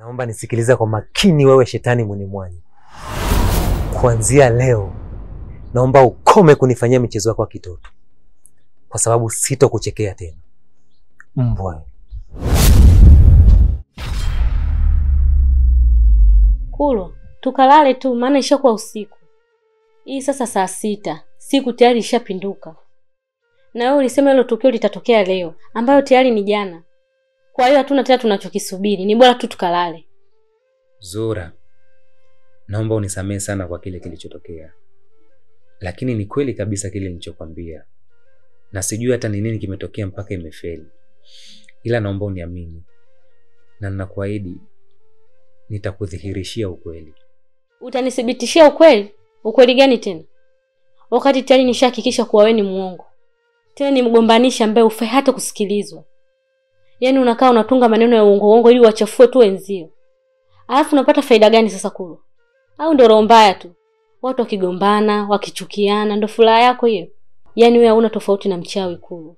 Naomba nisikilize kwa makini, wewe shetani mwenye mwanya. Kuanzia leo naomba ukome kunifanyia michezo yako ya kitoto, kwa sababu sitokuchekea tena. Mbwa. Kulwa, tukalale tu maana ishakuwa usiku. Hii sasa saa 6, siku tayari ishapinduka. Na wewe ulisema hilo tukio litatokea leo, ambayo tayari ni jana. Kwa hiyo hatuna tena tunachokisubiri, ni bora tu tukalale. Zura, naomba unisamehe sana kwa kile kilichotokea. Lakini ni kweli kabisa kile nilichokwambia. Na sijui hata ni nini kimetokea mpaka imefeli. Ila naomba uniamini. Na ninakuahidi nitakudhihirishia ukweli. Utanithibitishia ukweli? Ukweli gani tena? Wakati tayari nishahakikisha kuwa wewe ni muongo. Tena ni mgombanisha ambaye ufai hata kusikilizwa. Yaani unakaa unatunga maneno ya uongo ili wachafue tu wenzio. Alafu unapata faida gani sasa Kulwa? Au ndio roho mbaya tu? Watu wakigombana, wakichukiana, ndio furaha yako hiyo? Yaani wewe hauna tofauti na mchawi Kulwa.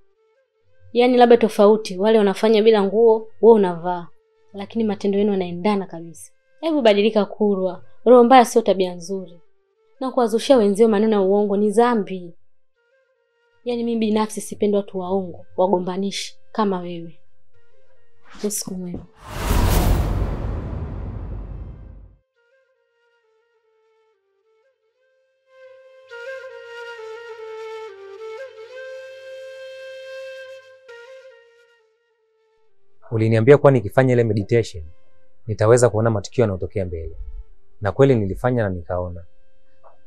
Yaani labda tofauti wale wanafanya bila nguo, wewe unavaa. Lakini matendo yenu yanaendana kabisa. Hebu badilika Kulwa. Roho mbaya sio tabia nzuri. Na kuwazushia wenzio maneno ya uongo ni dhambi. Yaani mimi binafsi sipendi watu waongo, wagombanishi kama wewe. Usiku mwema. Uliniambia kuwa nikifanya ile meditation nitaweza kuona matukio yanayotokea mbele. Na kweli nilifanya na nikaona.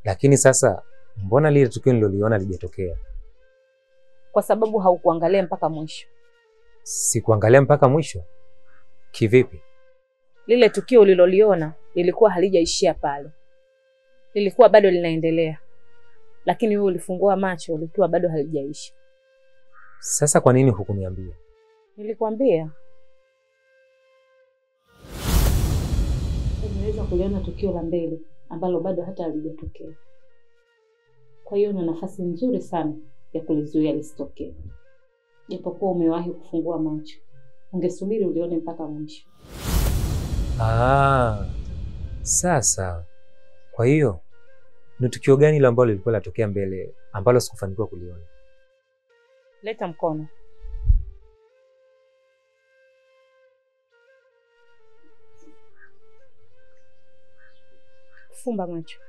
Lakini sasa mbona lile tukio niloliona lijatokea? Kwa sababu haukuangalia mpaka mwisho. Sikuangalia mpaka mwisho? Kivipi? Lile tukio uliloliona lilikuwa halijaishia pale. Lilikuwa bado linaendelea. Lakini wewe ulifungua macho likiwa bado halijaisha. Sasa kwa nini hukuniambia? Nilikwambia. Unaweza kuliona tukio la mbele ambalo bado hata halijatokea. Kwa hiyo una nafasi nzuri sana ya kulizuia lisitokee. Japokuwa umewahi kufungua macho, ungesubiri ulione mpaka mwisho. Sasa. Kwa hiyo ni tukio gani ile ambalo lilikuwa latokea mbele ambalo sikufanikiwa kuliona? Leta mkono. Fumba macho.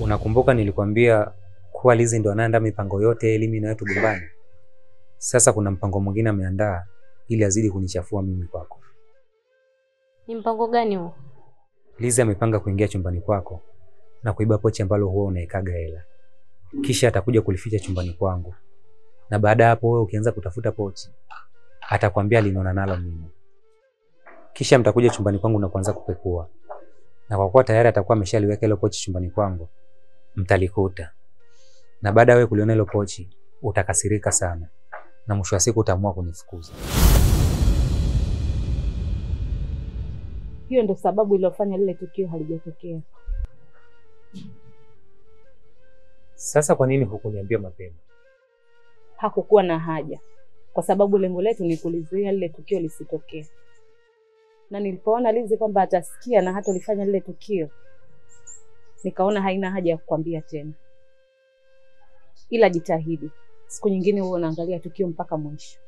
Unakumbuka nilikwambia kuwa Lizi ndo anaandaa mipango yote ili mimi na wewe tugombane? Sasa kuna mpango mwingine ameandaa ili azidi kunichafua mimi kwako. Ni mpango gani huo? Lizi amepanga kuingia chumbani kwako na kuiba pochi ambalo huwa unaikaga hela. Kisha atakuja kulificha chumbani kwangu. Na baada hapo wewe ukianza kutafuta pochi, atakwambia aliniona nalo mimi. Kisha mtakuja chumbani kwangu na kuanza kupekua. Na kwa kuwa tayari atakuwa ameshaliweka ile pochi chumbani kwangu, mtalikuta. Na baada wewe kuliona ile pochi, utakasirika sana. Na mwisho wa siku utaamua kunifukuza. Hiyo ndio sababu iliyofanya lile tukio halijatokea. Sasa kwa nini hukuniambia mapema? Hakukuwa na haja. Kwa sababu lengo letu ni kulizuia lile tukio lisitokee. Na nilipoona Lizi kwamba atasikia na hata ulifanya lile tukio, nikaona haina haja ya kukwambia tena. Ila jitahidi siku nyingine uwe unaangalia tukio mpaka mwisho.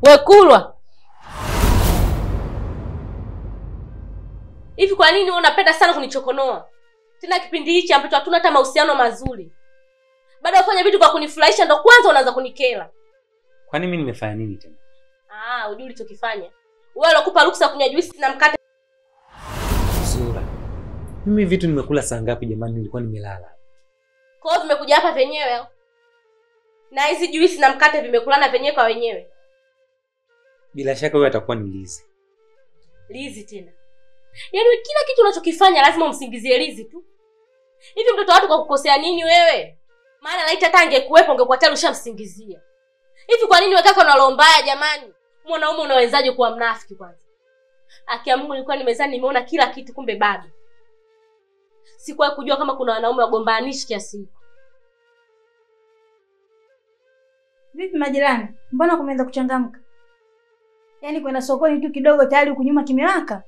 We Kulwa. Hivi kwa nini wewe unapenda sana kunichokonoa? Tena kipindi hichi ambacho hatuna hata mahusiano mazuri. Baada ya kufanya vitu kwa kunifurahisha ndo kwanza unaanza kunikela. Kwani mimi nimefanya nini tena? Unajua ulichokifanya. Wewe alokupa ruksa kunywa juisi na mkate. Zura. Mimi vitu nimekula saa ngapi jamani, nilikuwa nimelala. Kwa hiyo vimekuja hapa venyewe. Na hizi juisi na mkate vimekulana venyewe kwa wenyewe. Bila shaka wewe atakuwa ni Lizi. Lizi tena. Yaani kila kitu unachokifanya lazima umsingizie Lizi tu. Hivi mtoto watu kwa kukosea nini wewe? Maana laiti hata angekuwepo ungekuwa tayari ushamsingizia. Hivi kwa nini wewe kaka unalombaya jamani? Mwanaume unawezaje kuwa mnafiki kwanza? Akia Mungu nilikuwa nimezani nimeona kila kitu kumbe bado. Sikuwahi kujua kama kuna wanaume wagombanishi kiasi hiko. Vipi majirani? Mbona kumeanza kuchangamka? Yaani kwenda sokoni tu kidogo tayari huku nyuma kimewaka?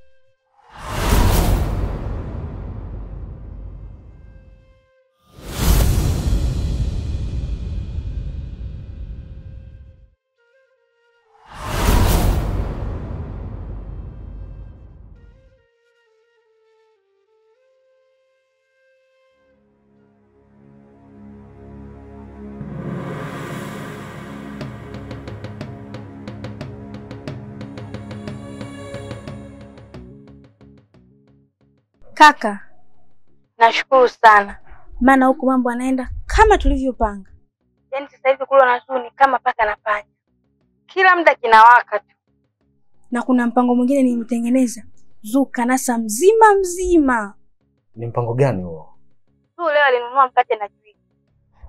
Kaka, nashukuru sana. Maana huku mambo yanaenda kama tulivyopanga. Yaani sasa hivi kule na Zuu ni kama paka na panya. Kila muda kinawaka tu. Na kuna mpango mwingine nimetengeneza. Zuu kanasa mzima. Ni mpango gani huo? Zuu leo alinunua mkate na juisi.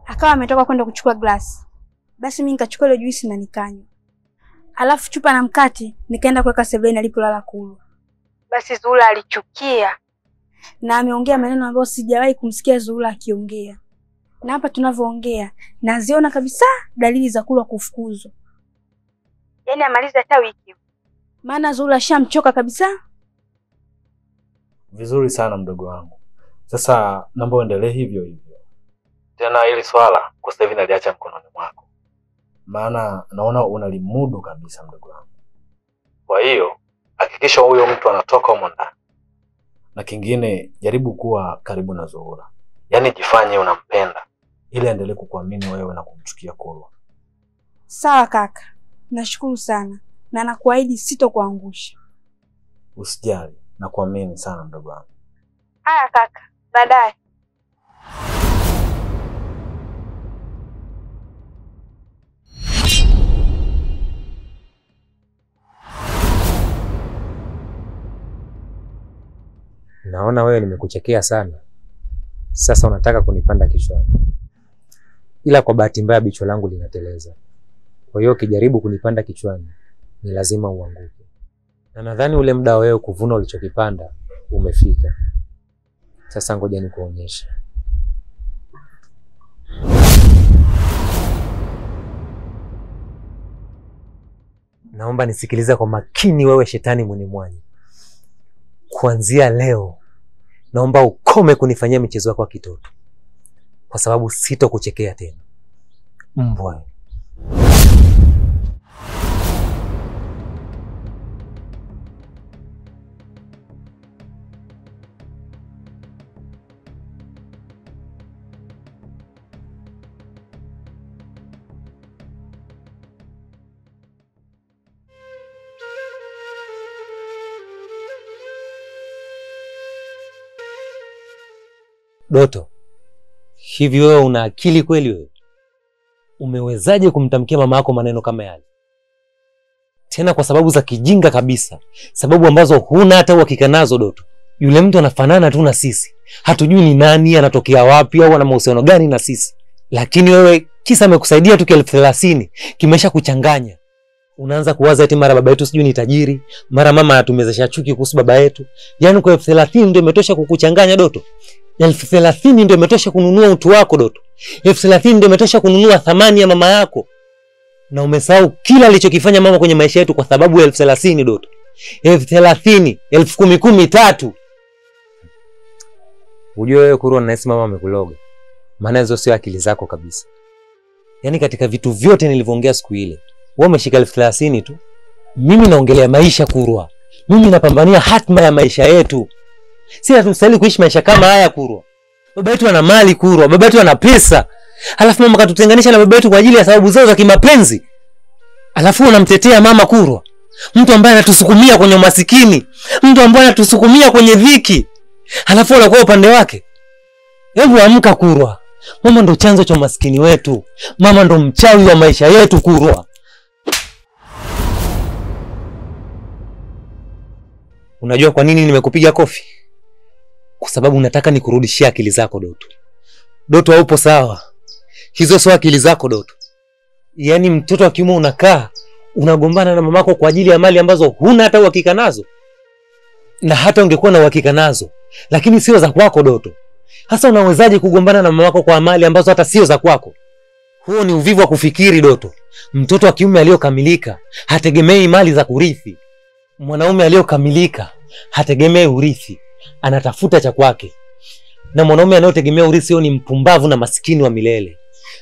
Akawa ametoka kwenda kuchukua glasi. Basi mimi nikachukua ile juisi na nikanywa. Alafu chupa na mkate nikaenda kuweka sebuleni alipolala Kulwa. Basi Zula alichukia. Na ameongea maneno ambayo sijawahi kumsikia Zula akiongea. Na hapa tunavyoongea naziona kabisa dalili za Kulwa kufukuzwa. Yaani amaliza hata wiki. Maana Zula shamchoka kabisa. Vizuri sana mdogo wangu. Sasa naomba uendelee hivyo. Tena hili swala kwa sasa hivi naliacha mkononi mwako. Maana naona unalimudu kabisa mdogo wangu. Kwa hiyo hakikisha huyo mtu anatoka huko ndani. Na kingine jaribu kuwa karibu na Zuhura. Yaani jifanye unampenda ili aendelee kukuamini wewe na kumchukia Kulwa. Sawa kaka. Nashukuru sana na nakuahidi sitokuangusha. Usijali, nakuamini sana mdogo wangu. Haya kaka, baadaye. Naona wewe nimekuchekea sana. Sasa unataka kunipanda kichwani. Ila kwa bahati mbaya bicho langu linateleza. Kwa hiyo ukijaribu kunipanda kichwani, ni lazima uanguke. Na nadhani ule muda wewe kuvuna ulichokipanda umefika. Sasa ngoja nikuonyeshe. Naomba nisikilize kwa makini wewe shetani mwenye mwanya. Kuanzia leo naomba ukome kunifanyia michezo yako ya kitoto. Kwa sababu sitokuchekea tena. Mbwa. Doto, hivi wewe una akili kweli wewe? Umewezaje kumtamkia mama yako maneno kama yale? Tena kwa sababu za kijinga kabisa. Sababu ambazo huna hata uhakika nazo Doto. Yule mtu anafanana tu na sisi. Hatujui ni nani, anatokea wapi au ana mahusiano gani na sisi. Lakini wewe kisa amekusaidia tu 30,000 kimesha kuchanganya. Unaanza kuwaza eti mara baba yetu sijui ni tajiri, mara mama atumezesha chuki kuhusu baba yetu. Yaani kwa 30,000 ndio imetosha kukuchanganya Doto. 30,000 ndio imetosha kununua utu wako Doto. 30,000 ndio imetosha kununua thamani ya mama yako. Na umesahau kila alichokifanya mama kwenye maisha yetu kwa sababu ya 30,000 Doto. 30,000, 10,000, 3. Unajua wewe Kurwa nahisi mama amekuloga. Maana hizo sio akili zako kabisa. Yaani katika vitu vyote nilivyoongea siku ile, Wewe umeshika 30,000 tu. Mimi naongelea maisha Kurwa. Mimi napambania hatima ya maisha yetu. Si hatustahili kuishi maisha kama haya Kurwa. Baba yetu ana mali Kurwa, baba yetu ana pesa. Alafu mama katutenganisha na baba yetu kwa ajili ya sababu zao za kimapenzi. Alafu unamtetea mama Kurwa. Mtu ambaye anatusukumia kwenye umasikini, mtu ambaye anatusukumia kwenye dhiki. Alafu unakuwa upande wake. Hebu amka Kurwa. Mama ndo chanzo cha umasikini wetu. Mama ndo mchawi wa maisha yetu Kurwa. Unajua kwa nini nimekupiga kofi? Kwa sababu nataka nikurudishie akili zako Doto. Doto haupo sawa. Hizo sio akili zako Doto. Yaani mtoto wa kiume unakaa unagombana na mamako kwa ajili ya mali ambazo huna hata uhakika nazo. Na hata ungekuwa na uhakika nazo, lakini sio za kwako Doto. Hasa unawezaje kugombana na mamako kwa mali ambazo hata sio za kwako? Huo ni uvivu wa kufikiri Doto. Mtoto wa kiume aliyokamilika hategemei mali za kurithi. Mwanaume aliyokamilika hategemei urithi, anatafuta cha kwake. Na mwanaume anayotegemea urithi ni mpumbavu na maskini wa milele.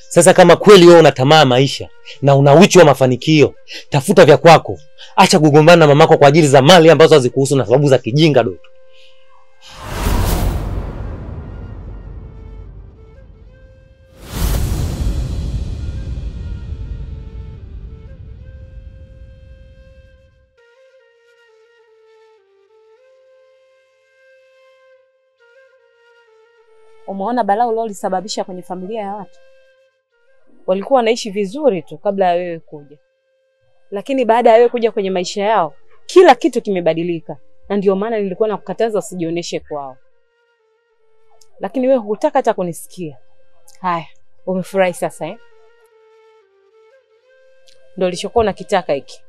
Sasa kama kweli wewe una tamaa maisha na una wicho wa mafanikio, tafuta vya kwako. Acha kugombana na mamako kwa ajili za mali ambazo hazikuhusu na sababu za kijinga Doto. Umeona balaa ulolisababisha kwenye familia ya watu? Walikuwa wanaishi vizuri tu kabla ya wewe kuja. Lakini baada ya wewe kuja kwenye maisha yao, kila kitu kimebadilika. Na ndio maana nilikuwa nakukataza usijionyeshe kwao. Lakini wewe hutaka hata kunisikia. Haya, umefurahi sasa eh? Ndio ulichokuwa unakitaka hiki.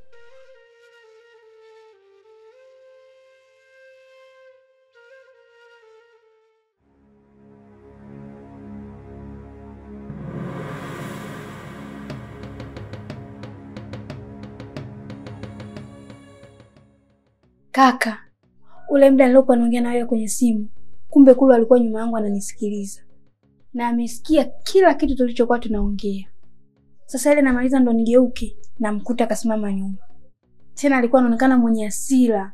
Kaka, ule muda nilipokuwa naongea na wewe kwenye simu, kumbe Kulu alikuwa nyuma yangu ananisikiliza. Na amesikia kila kitu tulichokuwa tunaongea. Sasa ile namaliza ndo nigeuke na mkuta akasimama nyuma. Tena alikuwa anaonekana mwenye hasira.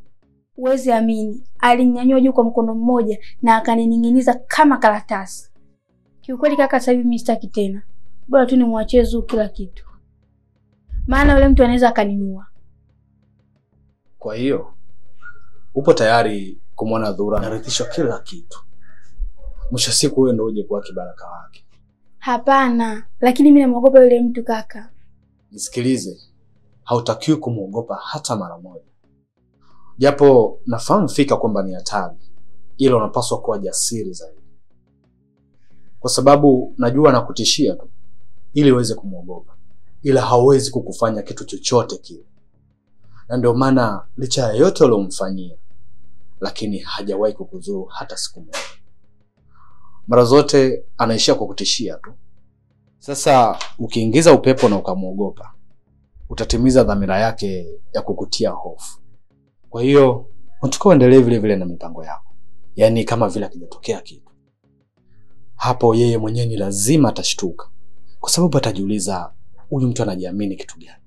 Uwezi amini, alinyanyua juu kwa mkono mmoja na akanining'iniza kama karatasi. Kiukweli kaka, sasa hivi mimi sitaki tena. Bora tu nimwachie Zuu kila kitu. Maana yule mtu anaweza akaniua. Kwa hiyo upo tayari kumwona Dhura anaridhishwa kila kitu? Mwisho siku wewe ndio uje kuwa kibaraka wake. Hapana, lakini mimi namuogopa yule mtu kaka. Nisikilize, hautakiwi kumuogopa hata mara moja. Japo nafahamu fika kwamba ni hatari, ila unapaswa kuwa jasiri zaidi. Kwa sababu najua nakutishia tu ili uweze kumuogopa, ila hawezi kukufanya kitu chochote kile. Na ndio maana licha ya yote aliyomfanyia, lakini hajawahi kukuzuru hata siku moja. Mara zote anaishia kwa kutishia tu. Sasa ukiingiza upepo na ukamuogopa, utatimiza dhamira yake ya kukutia hofu. Kwa hiyo unatakiwa endelee vile vile na mipango yako. Yaani kama vile hakijatokea kitu. Hapo yeye mwenyewe ni lazima atashtuka, kwa sababu atajiuliza huyu mtu anajiamini kitu gani.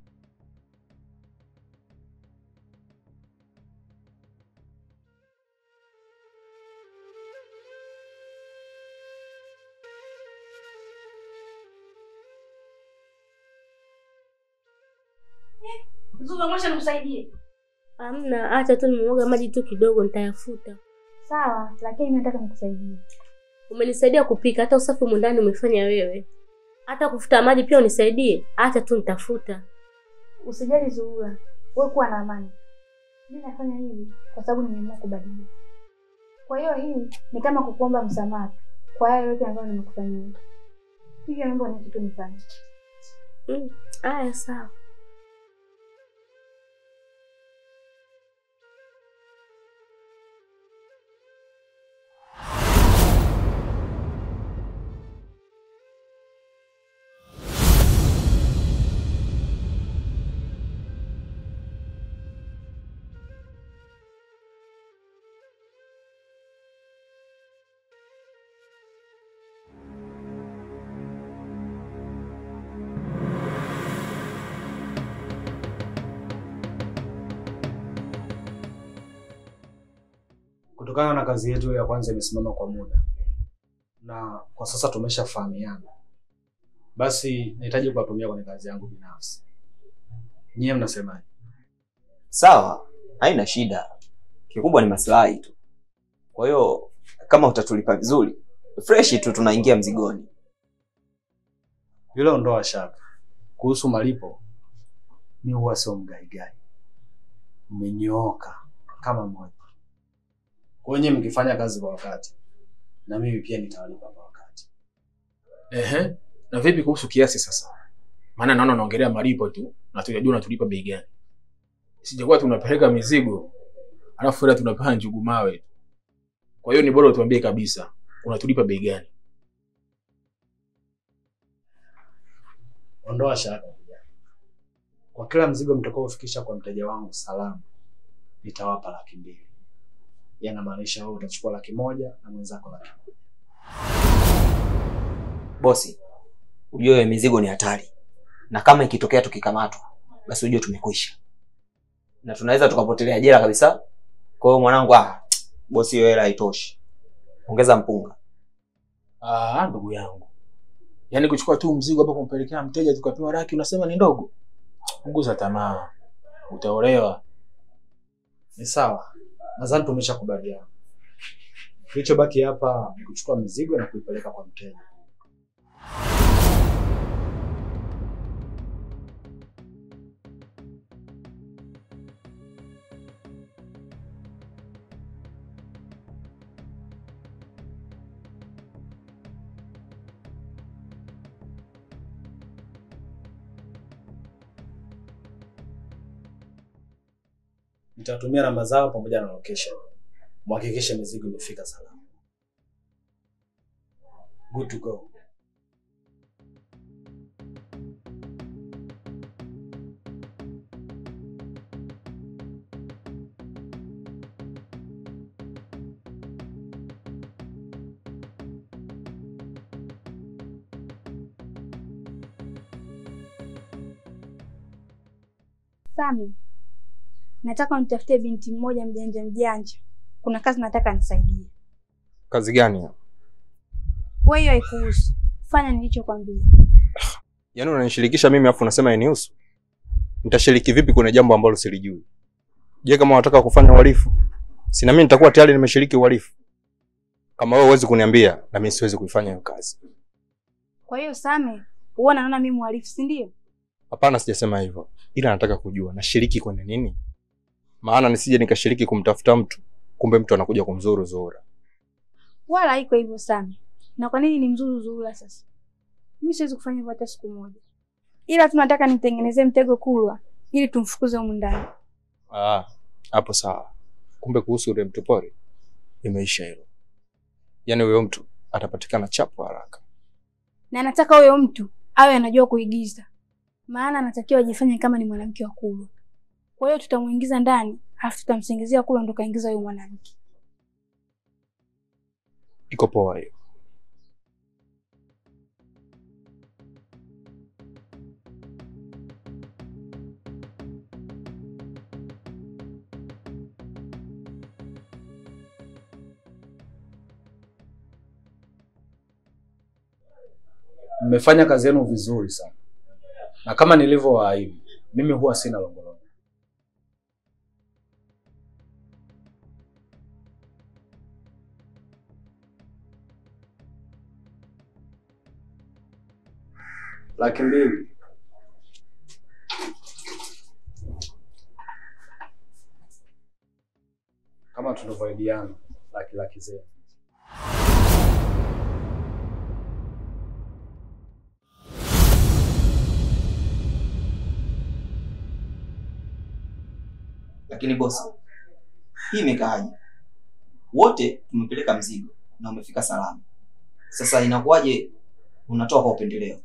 Zuga, mwacha nikusaidie. Hamna, acha tu nimemwaga maji tu kidogo nitayafuta. Sawa, lakini nataka nikusaidie. Umenisaidia kupika, hata usafi mwandani umefanya wewe. Hata kufuta maji pia unisaidie. Acha tu nitafuta. Usijali Zuhura, wewe kuwa na amani. Mimi nafanya hivi kwa sababu nimeamua kubadilika. Kwa hiyo hii ni kama kukuomba msamaha kwa yale yote ambayo nimekufanyia. Hivyo mambo ni kitu nifanye. Aya, sawa. kutokana na kazi yetu ya kwanza imesimama kwa muda na kwa sasa tumeshafahamiana, basi nahitaji kuwatumia kwenye kazi yangu binafsi. Nyie mnasemaje? Sawa, haina shida. Kikubwa ni maslahi tu. Kwa hiyo kama utatulipa vizuri, fresh tu tunaingia mzigoni. Yule ondoa shaka. Kuhusu malipo, mimi huwa sio mgaigai. Mmenyooka kama mmoja. Kwa hiyo mkifanya kazi kwa wakati, na mimi pia nitawalipa kwa wakati. Na vipi kuhusu kiasi sasa? Maana naona unaongelea malipo tu, na tunajua unatulipa bei gani. Sijakuwa tunapeleka mizigo, alafu ila tunapewa njugu mawe. Kwa hiyo ni bora utuambie kabisa, unatulipa bei gani? Ondoa shaka. Kwa kila mzigo mtakaofikisha kwa mteja wangu salama, nitawapa 200,000. Yanamaanisha wewe utachukua 100,000 na mwenzako 100,000. Bosi, ujue mizigo ni hatari. Na kama ikitokea tukikamatwa, basi ujue tumekwisha. Na tunaweza tukapotelea jela kabisa. Kwa hiyo mwanangu, bosi, hiyo hela haitoshi. Ongeza mpunga. Ndugu yangu. Yaani kuchukua tu mzigo hapa kumpelekea mteja tukapewa laki unasema ni ndogo? Punguza tamaa. Utaolewa. Ni sawa. Nadhani tumeshakubaliana. Kilichobaki hapa ni kuchukua mizigo na kuipeleka kwa mteja. Nitatumia namba zao pamoja na location. Muhakikishe mizigo imefika salama. Good to go. Sami, nataka unitafutie binti mmoja mjanja. Kuna kazi nataka nisaidie. Kazi gani? Wewe hiyo haikuhusu. Fanya nilichokwambia. Yaani unanishirikisha mimi afu unasema hainihusu? Nitashiriki vipi kwenye jambo ambalo silijui? Je, kama unataka kufanya uhalifu, sina mimi nitakuwa tayari nimeshiriki uhalifu. Kama wewe huwezi kuniambia, na mimi siwezi kuifanya hiyo kazi. Kwa hiyo Sami, uone naona mimi mhalifu, si ndio? Hapana, sijasema hivyo. Ila nataka kujua nashiriki kwenye nini? Maana nisije nikashiriki kumtafuta mtu, kumbe mtu anakuja kumzuru Zuhura. Wala haiko hivyo Sami. Na kwa nini ni mzuru Zuhura sasa? Mimi siwezi kufanya hivyo hata siku moja. Ila tunataka nitengenezee mtego Kulwa ili tumfukuze huko ndani. Hapo sawa. Kumbe kuhusu yule mtu pori imeisha hilo. Yaani huyo mtu atapatikana chapu haraka. Na nataka huyo mtu awe anajua kuigiza. Maana anatakiwa ajifanye kama ni mwanamke wa Kulwa. Kwa hiyo tutamuingiza ndani, alafu tutamsingizia Kulwa ndo kaingiza huyo mwanamke. Iko poa hiyo. Mmefanya kazi yenu vizuri sana. Na kama nilivyowaahidi, mimi huwa sina longolongo. Laki 2. Kama tulivyoahidiana, laki zenu. Lakini bosi, hii imekaaje? Wote tumepeleka mzigo na umefika salama. Sasa inakuwaje unatoa kwa upendeleo?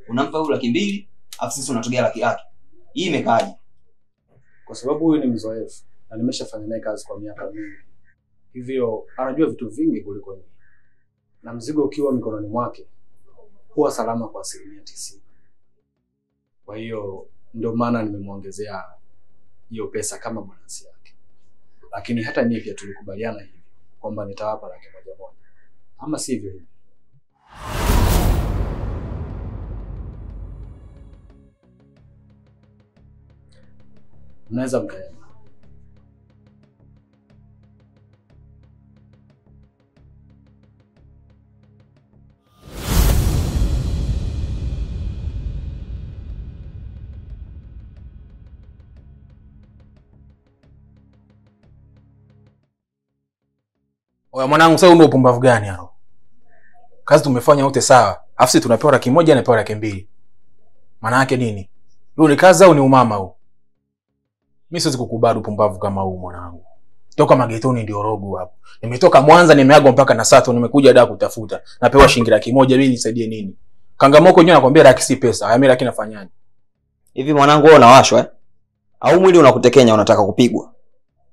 Unampa huyu 200,000, afu sisi unatugea 100,000. Hii imekaaje? Kwa sababu huyu ni mzoefu na nimeshafanya naye kazi kwa miaka mingi. Hivyo anajua vitu vingi kuliko mimi. Na mzigo ukiwa mikononi mwake huwa salama kwa 90%. Kwa hiyo ndio maana nimemwongezea hiyo pesa kama bonus yake. Lakini hata mimi pia tulikubaliana hivi. kwamba nitawapa 1,000,000. Ama sivyo hivi? Mnaweza mkaenda. Oya mwanangu, sasa una upumbavu gani hao? Kazi tumefanya wote sawa. Alafu sisi tunapewa 100,000 na pewa 200,000. Maana yake nini? Hiyo ni kazi au ni umama huu? Mimi siwezi kukubali upumbavu kama huu mwanangu. Toka magetoni ndio rogo hapo. Nimetoka Mwanza nimeagwa mpaka na Sato nimekuja da kutafuta. Napewa shilingi 100,000 mimi nisaidie nini? Kangamoko nyewe nakwambia laki si pesa. Haya mimi laki nafanyaje? Hivi mwanangu wewe unawashwa au mwili unakutekenya unataka kupigwa?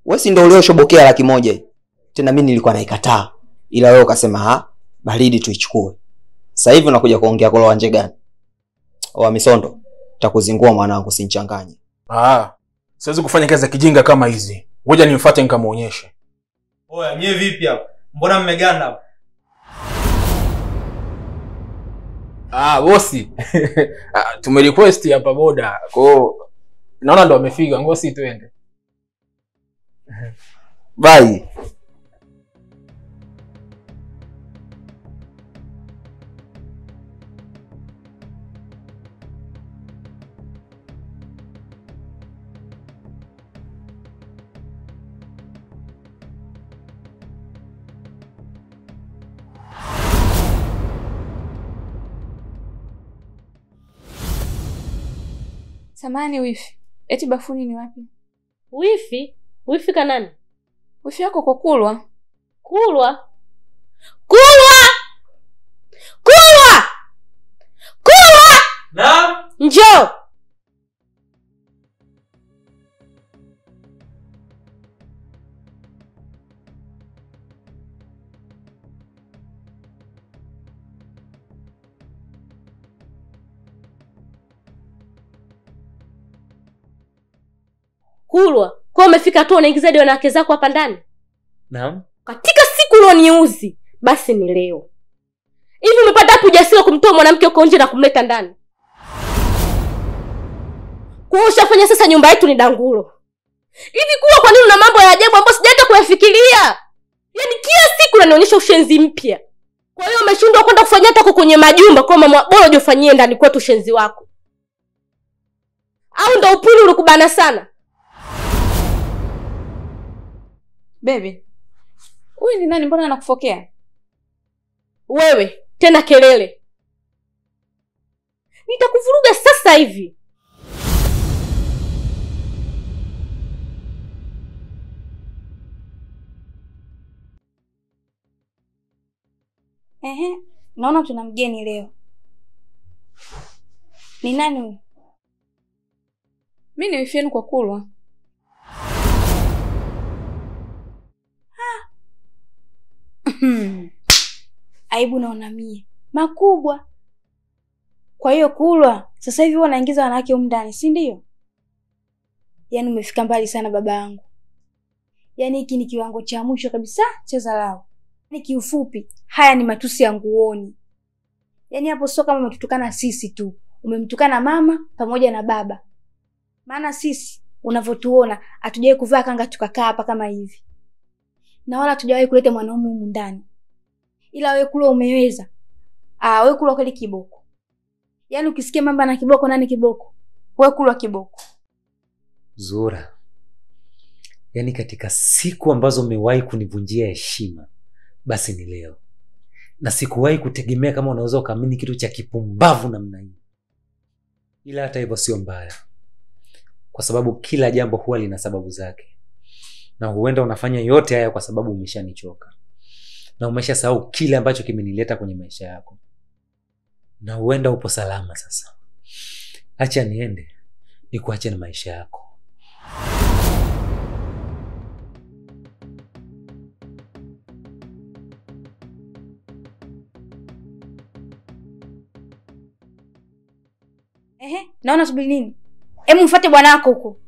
Wewe si ndio ulioshobokea 100,000 hii? Tena mimi nilikuwa naikataa. Ila wewe ukasema baridi tuichukue. Sasa hivi unakuja kuongea kwa wanje gani? Oa Misondo, nitakuzingua mwanangu usinichanganye. Siwezi kufanya kazi za kijinga kama hizi. Ngoja nimfuate nikamuonyeshe. Oya, nyie vipi hapo? Mbona mmeganda hapo? Bosi. Tumerequest hapa boda. Kwa hiyo naona ndo amefika. Ngosi twende. Bye. Samani wifi. Eti bafuni ni wapi? Wifi? Wifi kanani? Wifi yako kwa Kulwa. Kulwa? Kulwa! Kulwa! Kulwa! Naam. Njoo. Kulwa, kwa umefika tu unaingiza hadi wanawake zako hapa ndani? Naam. Katika siku ulioniuzi, basi ni leo. Hivi umepata hapo ujasiri kumtoa mwanamke uko nje na kumleta ndani? Kwa ushafanya sasa nyumba yetu ni dangulo. Hivi Kulwa, kwa nini una mambo ya ajabu ambayo sijaenda kuyafikiria? Yaani kila siku unanionyesha ushenzi mpya. Kwa hiyo umeshindwa kwenda kufanya hata kwenye majumba kwa mama bora ujifanyie ndani kwetu ushenzi wako. Au ndo upuli ulikubana sana? Baby. Huyu ni nani, mbona anakufokea? Wewe, tena kelele. Nitakuvuruga sasa hivi. Naona tuna mgeni leo. Ni nani huyu? Mimi ni wifi yenu kwa Kulwa. Aibu naona mie makubwa. Kwa hiyo Kulwa, sasa hivi wanaingiza wanawake huko ndani, si ndio? Yaani umefika mbali sana baba yangu. Yaani hiki ni kiwango cha mwisho kabisa cha dharau. Yaani kiufupi, haya ni matusi ya nguoni. Yaani hapo sio kama umetutukana sisi tu, umemtukana mama pamoja na baba. Maana sisi unavyotuona hatujawahi kuvaa kanga tukakaa hapa kama hivi. Na wala hatujawahi kuleta mwanaume humu ndani. Ila wewe Kulwa umeweza. Wewe Kulwa kweli kiboko. Yaani ukisikia mamba na kiboko, nani kiboko? Wewe Kulwa kiboko. Zura, yaani katika siku ambazo umewahi kunivunjia heshima, basi ni leo. Na sikuwahi kutegemea kama unaweza ukaamini kitu cha kipumbavu namna hii. Ila hata hivyo sio mbaya. Kwa sababu kila jambo huwa lina sababu zake. Na huenda unafanya yote haya kwa sababu umeshanichoka. Na umeshasahau kile ambacho kimenileta kwenye maisha yako. Na huenda upo salama sasa. Acha niende, nikuache na maisha yako. Naona subiri nini? Hebu mfuate bwana wako huko.